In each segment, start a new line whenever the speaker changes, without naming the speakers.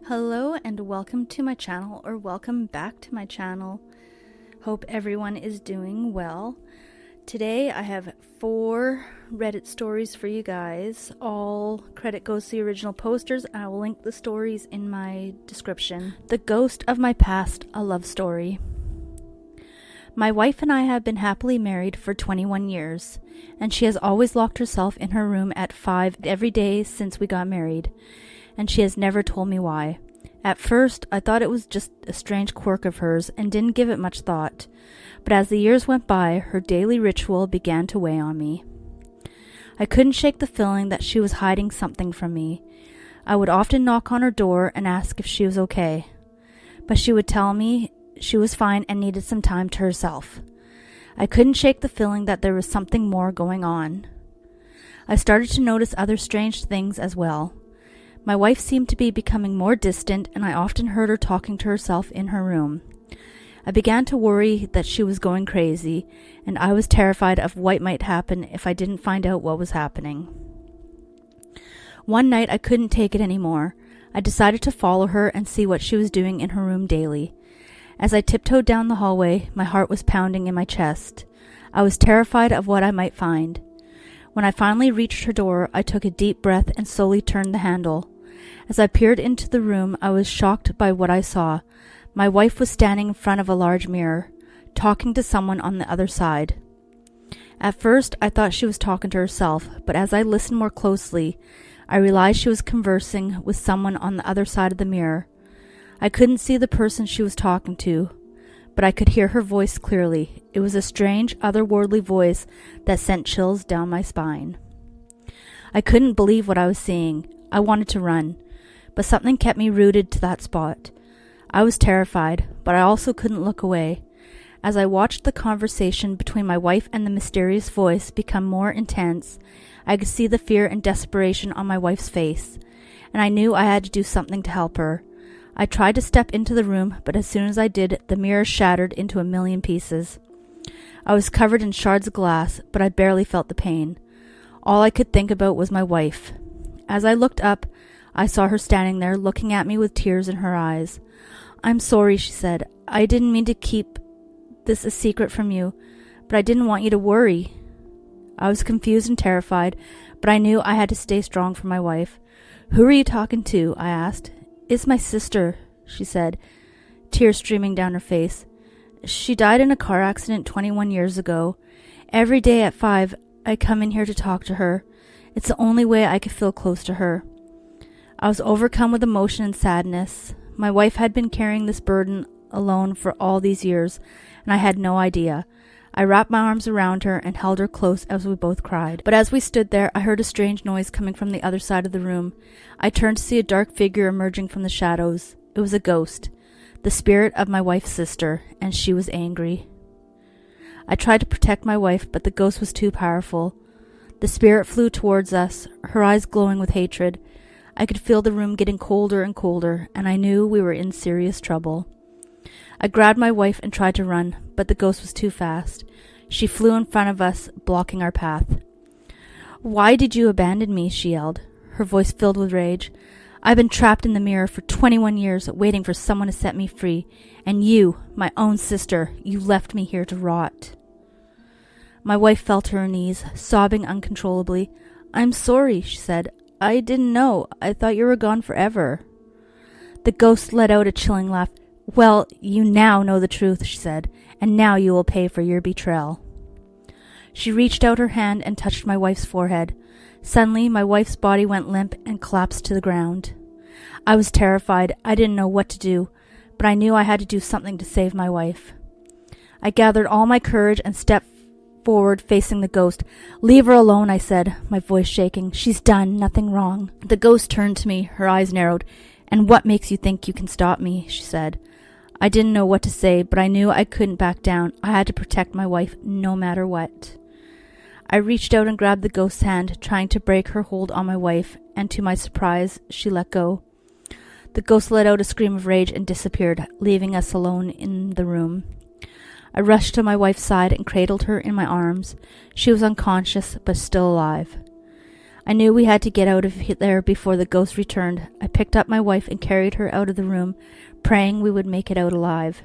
Hello and welcome to my channel, or welcome back to my channel. Hope everyone is doing well. Today I have 4 Reddit stories for you guys. All credit goes to the original posters, and I will link the stories in my description. The Ghost of My Past, a love story. My wife and I have been happily married for 21 years, and she has always locked herself in her room at 5 every day since we got married, and she has never told me why. At first, I thought it was just a strange quirk of hers and didn't give it much thought, but as the years went by, her daily ritual began to weigh on me. I couldn't shake the feeling that she was hiding something from me. I would often knock on her door and ask if she was okay, but she would tell me she was fine and needed some time to herself. I couldn't shake the feeling that there was something more going on. I started to notice other strange things as well. My wife seemed to be becoming more distant, and I often heard her talking to herself in her room. I began to worry that she was going crazy, and I was terrified of what might happen if I didn't find out what was happening. One night I couldn't take it anymore. I decided to follow her and see what she was doing in her room daily. As I tiptoed down the hallway, my heart was pounding in my chest. I was terrified of what I might find. When I finally reached her door, I took a deep breath and slowly turned the handle. As I peered into the room, I was shocked by what I saw. My wife was standing in front of a large mirror, talking to someone on the other side. At first, I thought she was talking to herself, but as I listened more closely, I realized she was conversing with someone on the other side of the mirror. I couldn't see the person she was talking to, but I could hear her voice clearly. It was a strange, otherworldly voice that sent chills down my spine. I couldn't believe what I was seeing. I wanted to run, but something kept me rooted to that spot. I was terrified, but I also couldn't look away. As I watched the conversation between my wife and the mysterious voice become more intense, I could see the fear and desperation on my wife's face, and I knew I had to do something to help her. I tried to step into the room, but as soon as I did, the mirror shattered into a million pieces. I was covered in shards of glass, but I barely felt the pain. All I could think about was my wife. As I looked up, I saw her standing there, looking at me with tears in her eyes. "I'm sorry," she said. "I didn't mean to keep this a secret from you, but I didn't want you to worry." I was confused and terrified, but I knew I had to stay strong for my wife. "Who are you talking to?" I asked. "It's my sister," she said, tears streaming down her face. "She died in a car accident 21 years ago. Every day at 5, I come in here to talk to her. It's the only way I could feel close to her." I was overcome with emotion and sadness. My wife had been carrying this burden alone for all these years, and I had no idea. I wrapped my arms around her and held her close as we both cried. But as we stood there, I heard a strange noise coming from the other side of the room. I turned to see a dark figure emerging from the shadows. It was a ghost, the spirit of my wife's sister, and she was angry. I tried to protect my wife, but the ghost was too powerful. The spirit flew towards us, her eyes glowing with hatred. I could feel the room getting colder and colder, and I knew we were in serious trouble. I grabbed my wife and tried to run, but the ghost was too fast. She flew in front of us, blocking our path. "Why did you abandon me?" she yelled, her voice filled with rage. "I've been trapped in the mirror for 21 years, waiting for someone to set me free. And you, my own sister, you left me here to rot." My wife fell to her knees, sobbing uncontrollably. "I'm sorry," she said. "I didn't know. I thought you were gone forever." The ghost let out a chilling laugh. "Well, you now know the truth," she said, "and now you will pay for your betrayal." She reached out her hand and touched my wife's forehead. Suddenly, my wife's body went limp and collapsed to the ground. I was terrified. I didn't know what to do, but I knew I had to do something to save my wife. I gathered all my courage and stepped forward, facing the ghost. "Leave her alone," I said, my voice shaking. "She's done nothing wrong." The ghost turned to me, her eyes narrowed. "And what makes you think you can stop me?" she said. I didn't know what to say, but I knew I couldn't back down. I had to protect my wife, no matter what. I reached out and grabbed the ghost's hand, trying to break her hold on my wife, and to my surprise, she let go. The ghost let out a scream of rage and disappeared, leaving us alone in the room. I rushed to my wife's side and cradled her in my arms. She was unconscious, but still alive. I knew we had to get out of there before the ghost returned. I picked up my wife and carried her out of the room, praying we would make it out alive.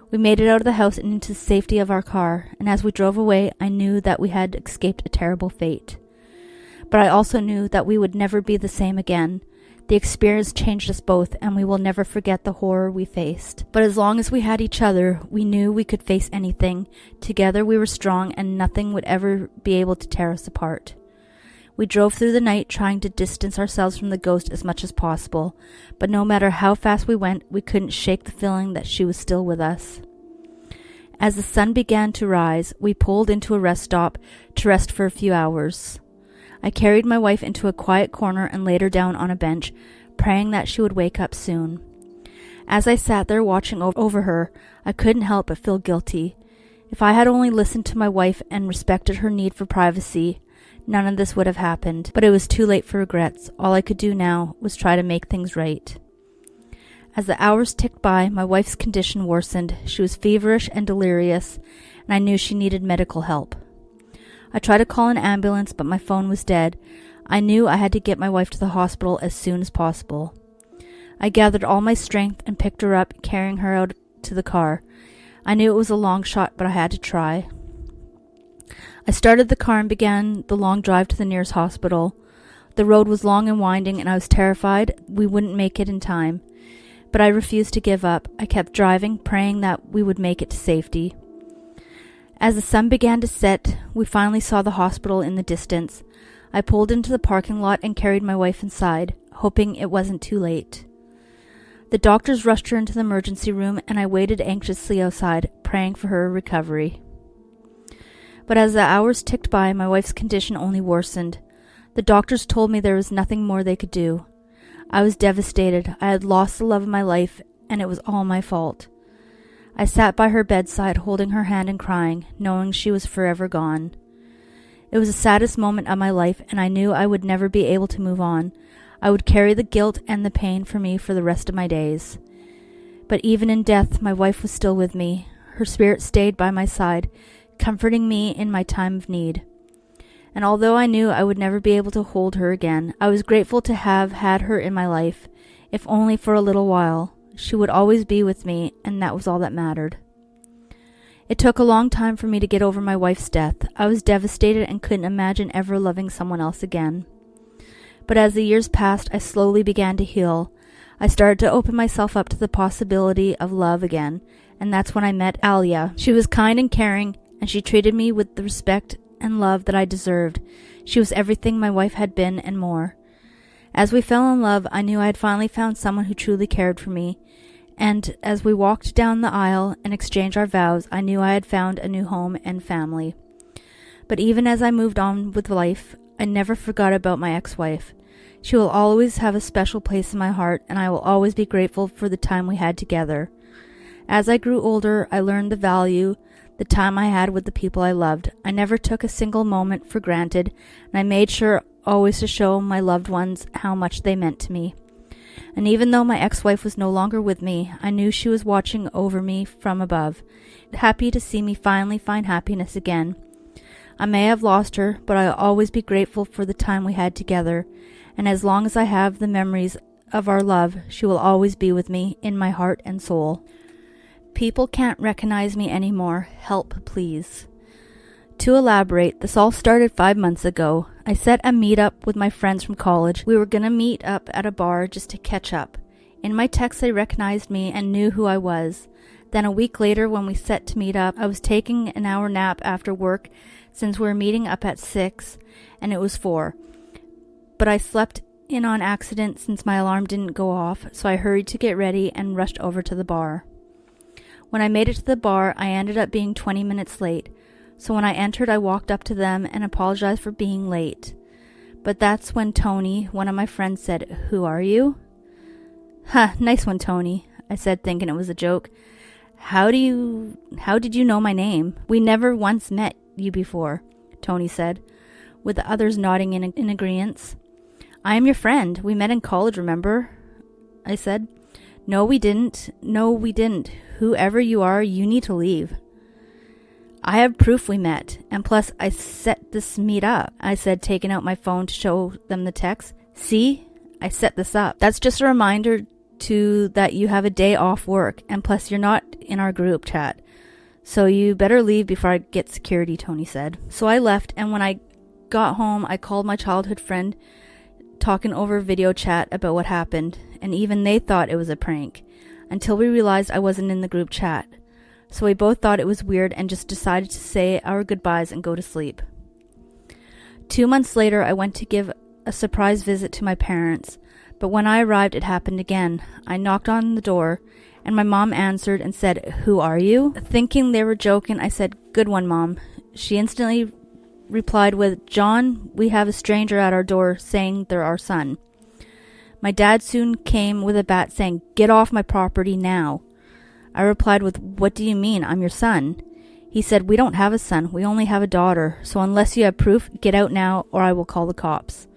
We made it out of the house and into the safety of our car, and as we drove away, I knew that we had escaped a terrible fate. But I also knew that we would never be the same again. The experience changed us both, and we will never forget the horror we faced. But as long as we had each other, we knew we could face anything. Together we were strong, and nothing would ever be able to tear us apart. We drove through the night, trying to distance ourselves from the ghost as much as possible, but no matter how fast we went, we couldn't shake the feeling that she was still with us. As the sun began to rise, we pulled into a rest stop to rest for a few hours. I carried my wife into a quiet corner and laid her down on a bench, praying that she would wake up soon. As I sat there watching over her, I couldn't help but feel guilty. If I had only listened to my wife and respected her need for privacy, none of this would have happened, but it was too late for regrets. All I could do now was try to make things right. As the hours ticked by, my wife's condition worsened. She was feverish and delirious, and I knew she needed medical help. I tried to call an ambulance, but my phone was dead. I knew I had to get my wife to the hospital as soon as possible. I gathered all my strength and picked her up, carrying her out to the car. I knew it was a long shot, but I had to try. I started the car and began the long drive to the nearest hospital. The road was long and winding, and I was terrified we wouldn't make it in time. But I refused to give up. I kept driving, praying that we would make it to safety. As the sun began to set, we finally saw the hospital in the distance. I pulled into the parking lot and carried my wife inside, hoping it wasn't too late. The doctors rushed her into the emergency room, and I waited anxiously outside, praying for her recovery. But as the hours ticked by, my wife's condition only worsened. The doctors told me there was nothing more they could do. I was devastated. I had lost the love of my life, and it was all my fault. I sat by her bedside, holding her hand and crying, knowing she was forever gone. It was the saddest moment of my life, and I knew I would never be able to move on. I would carry the guilt and the pain for me for the rest of my days. But even in death, my wife was still with me. Her spirit stayed by my side, comforting me in my time of need. And although I knew I would never be able to hold her again, I was grateful to have had her in my life, if only for a little while. She would always be with me, and that was all that mattered. It took a long time for me to get over my wife's death. I was devastated and couldn't imagine ever loving someone else again. But as the years passed, I slowly began to heal. I started to open myself up to the possibility of love again, and that's when I met Alia. She was kind and caring, and she treated me with the respect and love that I deserved. She was everything my wife had been and more. As we fell in love, I knew I had finally found someone who truly cared for me, and as we walked down the aisle and exchanged our vows, I knew I had found a new home and family. But even as I moved on with life, I never forgot about my ex-wife. She will always have a special place in my heart, and I will always be grateful for the time we had together. As I grew older, I learned the value the time I had with the people I loved. I never took a single moment for granted, and I made sure always to show my loved ones how much they meant to me. And even though my ex-wife was no longer with me, I knew she was watching over me from above, happy to see me finally find happiness again. I may have lost her, but I'll always be grateful for the time we had together, and as long as I have the memories of our love, she will always be with me in my heart and soul. People can't recognize me anymore. Help, please. To elaborate, this all started 5 months ago. I set a meet-up with my friends from college. We were going to meet up at a bar just to catch up. In my text, they recognized me and knew who I was. Then a week later, when we set to meet up, I was taking an hour nap after work since we were meeting up at 6, and it was 4. But I slept in on accident since my alarm didn't go off, so I hurried to get ready and rushed over to the bar. When I made it to the bar, I ended up being 20 minutes late. So when I entered, I walked up to them and apologized for being late. But that's when Tony, one of my friends, said, "Who are you?" "Huh, nice one, Tony," I said, thinking it was a joke. How did you know my name? We never once met you before," Tony said, with the others nodding in agreement. "I am your friend. We met in college, remember?" I said. No, we didn't. Whoever you are, you need to leave." I have proof we met, and plus I set this meet up, I said, taking out my phone to show them the text. See? I set this up. That's just a reminder to that you have a day off work, and plus you're not in our group chat. So you better leave before I get security, Tony said. So I left, and when I got home, I called my childhood friend, talking over video chat about what happened, and even they thought it was a prank, until we realized I wasn't in the group chat. So we both thought it was weird and just decided to say our goodbyes and go to sleep. 2 months later, I went to give a surprise visit to my parents, but when I arrived, it happened again. I knocked on the door, and my mom answered and said, "Who are you?" Thinking they were joking, I said, "Good one, Mom." She instantly replied with, "John, we have a stranger at our door saying they're our son." My dad soon came with a bat saying, "Get off my property now." I replied with, "What do you mean? I'm your son." He said, "We don't have a son. We only have a daughter. So unless you have proof, get out now or I will call the cops."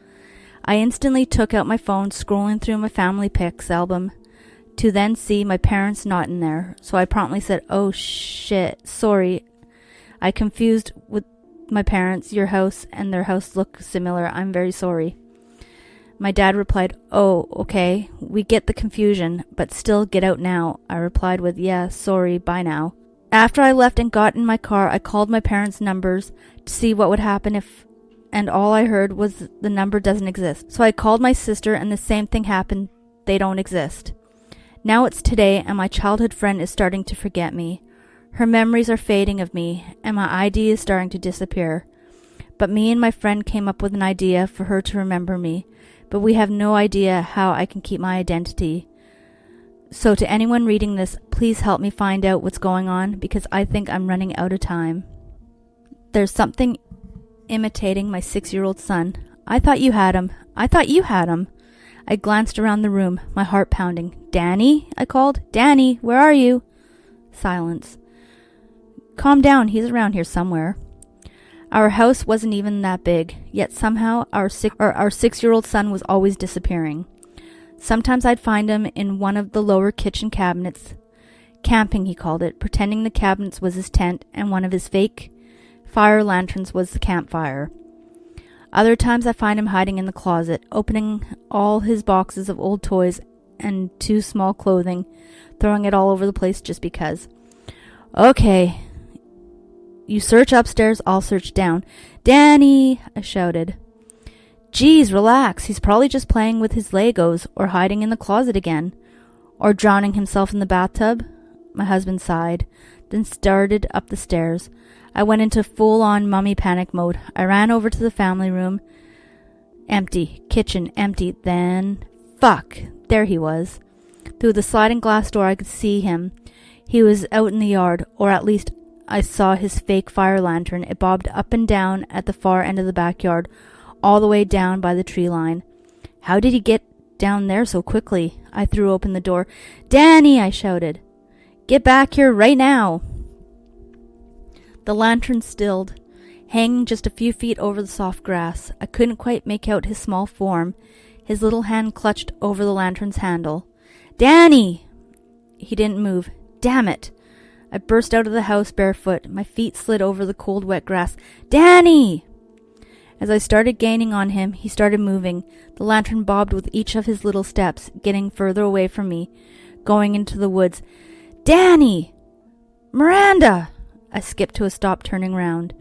I instantly took out my phone, scrolling through my family pics album, to then see my parents not in there. So I promptly said, "Oh shit, sorry. I confused with my parents. Your house and their house look similar. I'm very sorry." My dad replied, "Oh, okay. We get the confusion, but still get out now." I replied with, "Yeah, sorry, bye now." After I left and got in my car, I called my parents' numbers to see what would happen and all I heard was the number doesn't exist. So I called my sister and the same thing happened. They don't exist. Now it's today and my childhood friend is starting to forget me. Her memories are fading of me and my ID is starting to disappear. But me and my friend came up with an idea for her to remember me, but we have no idea how I can keep my identity. So to anyone reading this, please help me find out what's going on because I think I'm running out of time. There's something imitating my 6-year-old son. I thought you had him. I thought you had him. I glanced around the room, my heart pounding. "Danny?" I called. "Danny, where are you?" Silence. "Calm down, he's around here somewhere." Our house wasn't even that big, yet somehow our 6-year-old son was always disappearing. Sometimes I'd find him in one of the lower kitchen cabinets. Camping, he called it, pretending the cabinets was his tent and one of his fake fire lanterns was the campfire. Other times I find him hiding in the closet, opening all his boxes of old toys and too small clothing, throwing it all over the place just because. "Okay. You search upstairs, I'll search down." "Danny!" I shouted. "Geez, relax. He's probably just playing with his Legos or hiding in the closet again. Or drowning himself in the bathtub." My husband sighed, then started up the stairs. I went into full-on mummy panic mode. I ran over to the family room. Empty. Kitchen, empty. Then, fuck! There he was. Through the sliding glass door I could see him. He was out in the yard, or at least I saw his fake fire lantern. It bobbed up and down at the far end of the backyard, all the way down by the tree line. How did he get down there so quickly? I threw open the door. "Danny!" I shouted. "Get back here right now!" The lantern stilled, hanging just a few feet over the soft grass. I couldn't quite make out his small form. His little hand clutched over the lantern's handle. "Danny!" He didn't move. Damn it! I burst out of the house barefoot. My feet slid over the cold, wet grass. "Danny!" As I started gaining on him, he started moving. The lantern bobbed with each of his little steps, getting further away from me, going into the woods. "Danny! Miranda!" I skipped to a stop, turning round.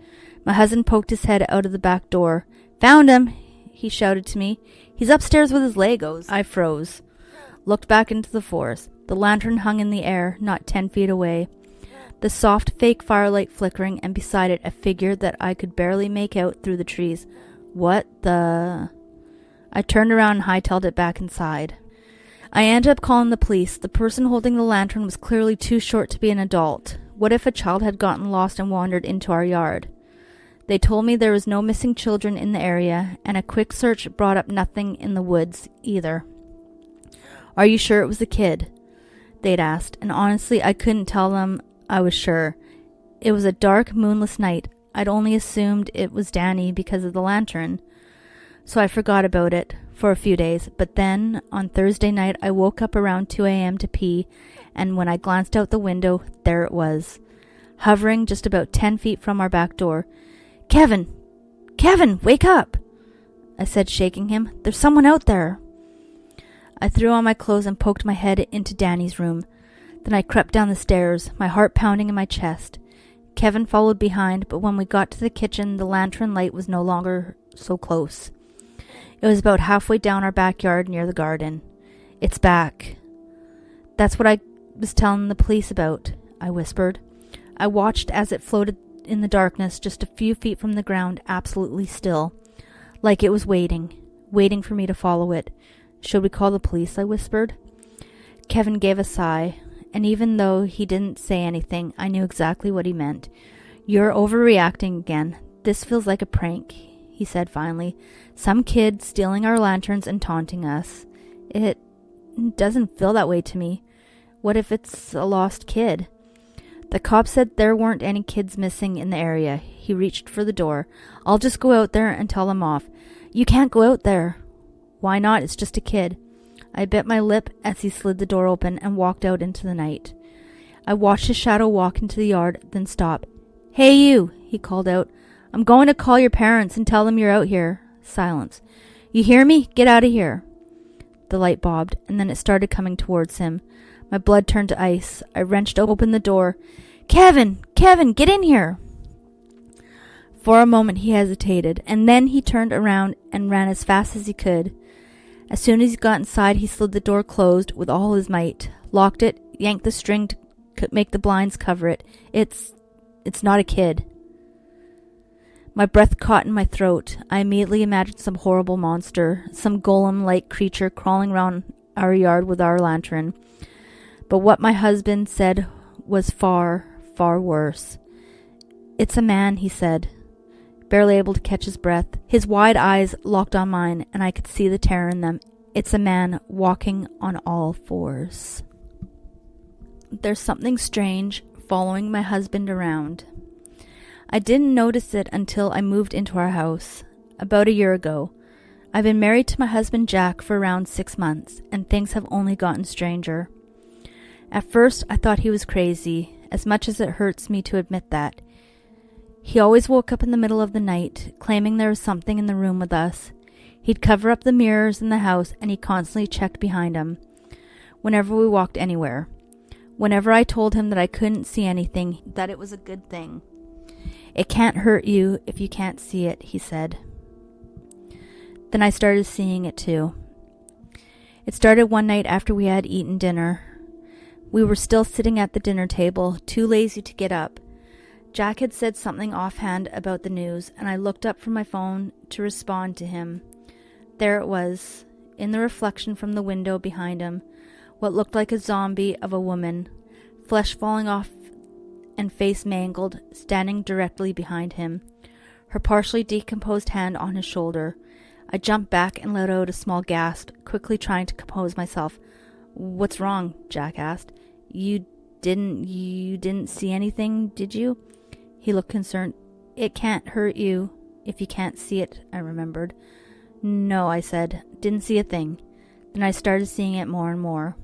My husband poked his head out of the back door. "Found him!" he shouted to me. "He's upstairs with his Legos." I froze, looked back into the forest. The lantern hung in the air, not 10 feet away. The soft, fake firelight flickering, and beside it a figure that I could barely make out through the trees. What the... I turned around and hightailed it back inside. I ended up calling the police. The person holding the lantern was clearly too short to be an adult. What if a child had gotten lost and wandered into our yard? They told me there was no missing children in the area, and a quick search brought up nothing in the woods either. "Are you sure it was a kid?" they'd asked, and honestly I couldn't tell them I was sure. It was a dark, moonless night. I'd only assumed it was Danny because of the lantern. So I forgot about it for a few days, but then on Thursday night I woke up around 2 a.m. to pee, and when I glanced out the window, there it was. hovering just about 10 feet from our back door. "Kevin! Kevin, wake up!" I said, shaking him. "There's someone out there." I threw on my clothes and poked my head into Danny's room. Then I crept down the stairs, my heart pounding in my chest. Kevin followed behind, but when we got to the kitchen, the lantern light was no longer so close. It was about halfway down our backyard near the garden. "It's back." "That's what I was telling the police about," I whispered. I watched as it floated in the darkness just a few feet from the ground, absolutely still, like it was waiting for me to follow it. "Should we call the police?" I whispered. Kevin gave a sigh, and even though he didn't say anything, I knew exactly what he meant. "You're overreacting again. This feels like a prank," he said finally. "Some kid stealing our lanterns and taunting us. It doesn't feel that way to me. What if it's a lost kid?" The cop said there weren't any kids missing in the area. He reached for the door. "I'll just go out there and tell them off." "You can't go out there." "Why not? It's just a kid." I bit my lip as he slid the door open and walked out into the night. I watched his shadow walk into the yard, then stop. "Hey you," he called out. "I'm going to call your parents and tell them you're out here." Silence. "You hear me? Get out of here." The light bobbed, and then it started coming towards him. My blood turned to ice. I wrenched open the door. "Kevin! Kevin, get in here!" For a moment he hesitated, and then he turned around and ran as fast as he could. As soon as he got inside, he slid the door closed with all his might, locked it, yanked the string to make the blinds cover it. It's not a kid." My breath caught in my throat. I immediately imagined some horrible monster, some golem-like creature crawling around our yard with our lantern. But what my husband said was far, far worse. "It's a man," he said, barely able to catch his breath. His wide eyes locked on mine, and I could see the terror in them. "It's a man walking on all fours." There's something strange following my husband around. I didn't notice it until I moved into our house, about a year ago. I've been married to my husband Jack for around 6 months, and things have only gotten stranger. At first, I thought he was crazy, as much as it hurts me to admit that. He always woke up in the middle of the night, claiming there was something in the room with us. He'd cover up the mirrors in the house, and he constantly checked behind him whenever we walked anywhere. Whenever I told him that I couldn't see anything, that it was a good thing. "It can't hurt you if you can't see it," he said. Then I started seeing it too. It started one night after we had eaten dinner. We were still sitting at the dinner table, too lazy to get up. Jack had said something offhand about the news, and I looked up from my phone to respond to him. There it was, in the reflection from the window behind him, what looked like a zombie of a woman, flesh falling off and face mangled, standing directly behind him, her partially decomposed hand on his shoulder. I jumped back and let out a small gasp, quickly trying to compose myself. "What's wrong?" Jack asked. You didn't see anything, did you?" He looked concerned. "It can't hurt you if you can't see it," I remembered. "No," I said. "Didn't see a thing." Then I started seeing it more and more.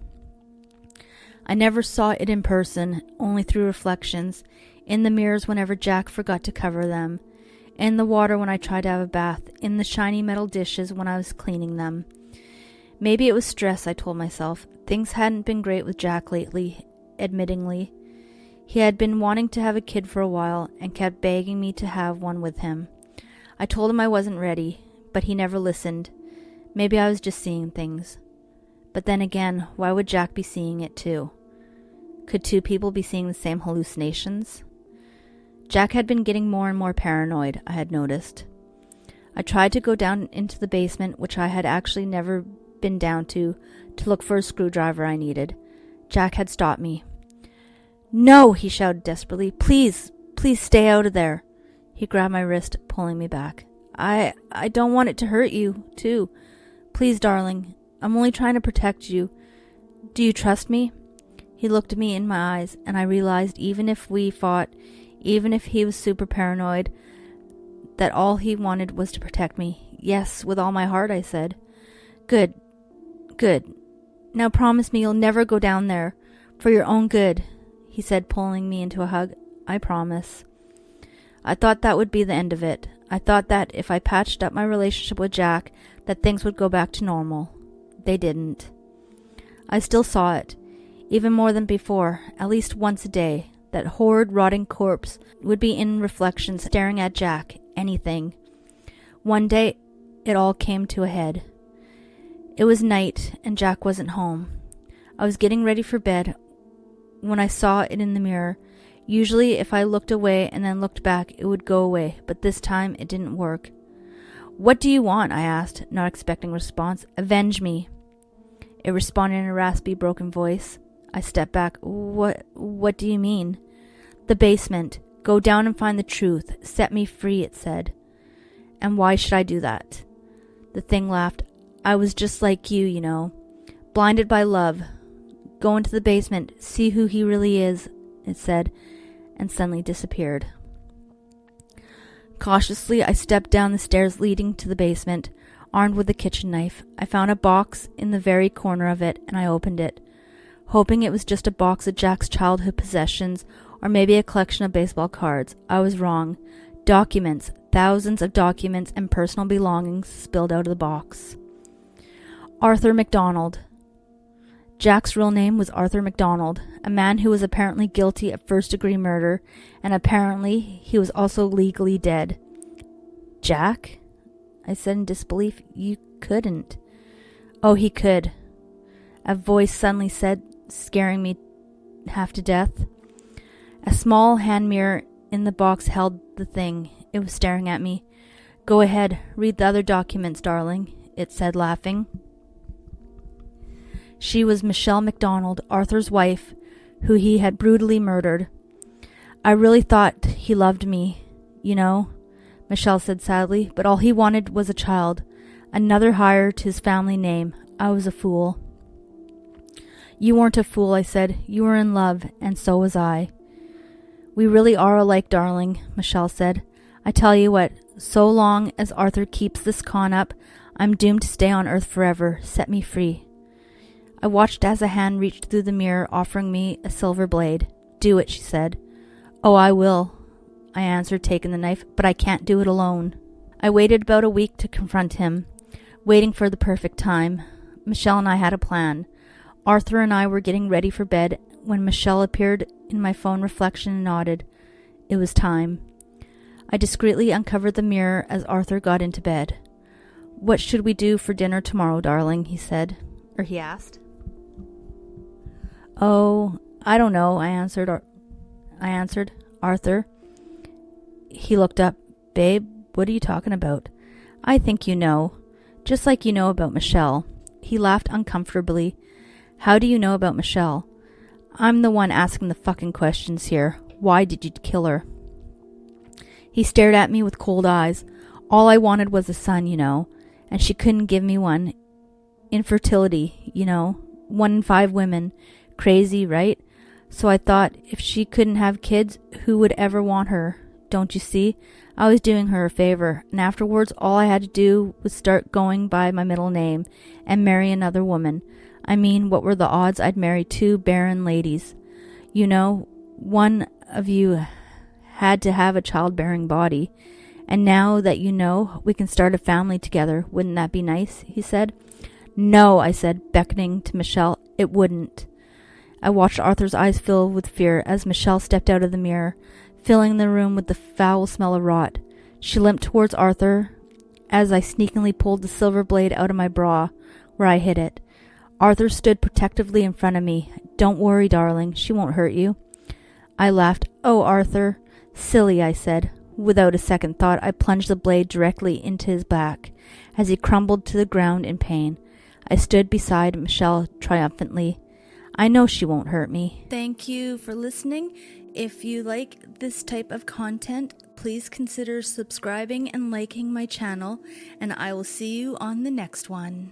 I never saw it in person, only through reflections, in the mirrors whenever Jack forgot to cover them, in the water when I tried to have a bath, in the shiny metal dishes when I was cleaning them. Maybe it was stress, I told myself. Things hadn't been great with Jack lately, admittingly. He had been wanting to have a kid for a while, and kept begging me to have one with him. I told him I wasn't ready, but he never listened. Maybe I was just seeing things. But then again, why would Jack be seeing it too? Could two people be seeing the same hallucinations? Jack had been getting more and more paranoid, I had noticed. I tried to go down into the basement, which I had actually never been down to look for a screwdriver I needed. Jack had stopped me. "No!" he shouted desperately. Please stay out of there." He grabbed my wrist, pulling me back. I don't want it to hurt you, too. Please, darling. I'm only trying to protect you. Do you trust me?" He looked me in my eyes, and I realized even if we fought, even if he was super paranoid, that all he wanted was to protect me. "Yes, with all my heart," I said. Good. Now promise me you'll never go down there, for your own good," he said, pulling me into a hug. I promise. I thought that would be the end of it. I thought that if I patched up my relationship with Jack, that things would go back to normal. They didn't. I still saw it, even more than before, at least once a day. That horrid, rotting corpse would be in reflection staring at Jack, anything. One day, it all came to a head. It was night, and Jack wasn't home. I was getting ready for bed when I saw it in the mirror. Usually, if I looked away and then looked back, it would go away, but this time it didn't work. "What do you want?" I asked, not expecting a response. "Avenge me." It responded in a raspy, broken voice. I stepped back. What do you mean?" "The basement. Go down and find the truth. Set me free," it said. "And why should I do that?" The thing laughed. "I was just like you know. Blinded by love. Go into the basement. See who he really is," it said, and suddenly disappeared. Cautiously, I stepped down the stairs leading to the basement, armed with a kitchen knife. I found a box in the very corner of it, and I opened it, hoping it was just a box of Jack's childhood possessions, or maybe a collection of baseball cards. I was wrong. Documents, thousands of documents and personal belongings spilled out of the box. Arthur MacDonald. Jack's real name was Arthur MacDonald, a man who was apparently guilty of first-degree murder, and apparently he was also legally dead. "Jack?" I said in disbelief. "You couldn't." "Oh, he could," a voice suddenly said, scaring me half to death. A small hand mirror in the box held the thing. It was staring at me. "Go ahead, read the other documents, darling," it said, laughing. She was Michelle MacDonald, Arthur's wife, who he had brutally murdered. "I really thought he loved me, you know," Michelle said sadly, "but all he wanted was a child, another heir to his family name. I was a fool." "You weren't a fool," I said. "You were in love, and so was I." "We really are alike, darling," Michelle said. "I tell you what, so long as Arthur keeps this con up, I'm doomed to stay on Earth forever. Set me free." I watched as a hand reached through the mirror, offering me a silver blade. "Do it," she said. "Oh, I will," I answered, taking the knife, "but I can't do it alone." I waited about a week to confront him, waiting for the perfect time. Michelle and I had a plan. Arthur and I were getting ready for bed when Michelle appeared in my phone reflection and nodded. It was time. I discreetly uncovered the mirror as Arthur got into bed. "What should we do for dinner tomorrow, darling?" he asked. "Oh, I don't know," I answered. "Arthur." He looked up. "Babe, what are you talking about?" "I think you know. Just like you know about Michelle." He laughed uncomfortably. "How do you know about Michelle?" "I'm the one asking the fucking questions here. Why did you kill her?" He stared at me with cold eyes. "All I wanted was a son, you know, and she couldn't give me one. Infertility, you know, 1 in 5 women. Crazy, right? So I thought, if she couldn't have kids, who would ever want her? Don't you see? I was doing her a favor, and afterwards all I had to do was start going by my middle name and marry another woman. I mean, what were the odds I'd marry 2 barren ladies? You know, one of you had to have a childbearing body. And now that you know, we can start a family together. Wouldn't that be nice?" he said. "No," I said, beckoning to Michelle. "It wouldn't." I watched Arthur's eyes fill with fear as Michelle stepped out of the mirror, filling the room with the foul smell of rot. She limped towards Arthur as I sneakily pulled the silver blade out of my bra, where I hid it. Arthur stood protectively in front of me. "Don't worry, darling. She won't hurt you." I laughed. "Oh, Arthur." "Silly," I said. Without a second thought, I plunged the blade directly into his back as he crumbled to the ground in pain. I stood beside Michelle triumphantly. "I know she won't hurt me." Thank you for listening. If you like this type of content, please consider subscribing and liking my channel, and I will see you on the next one.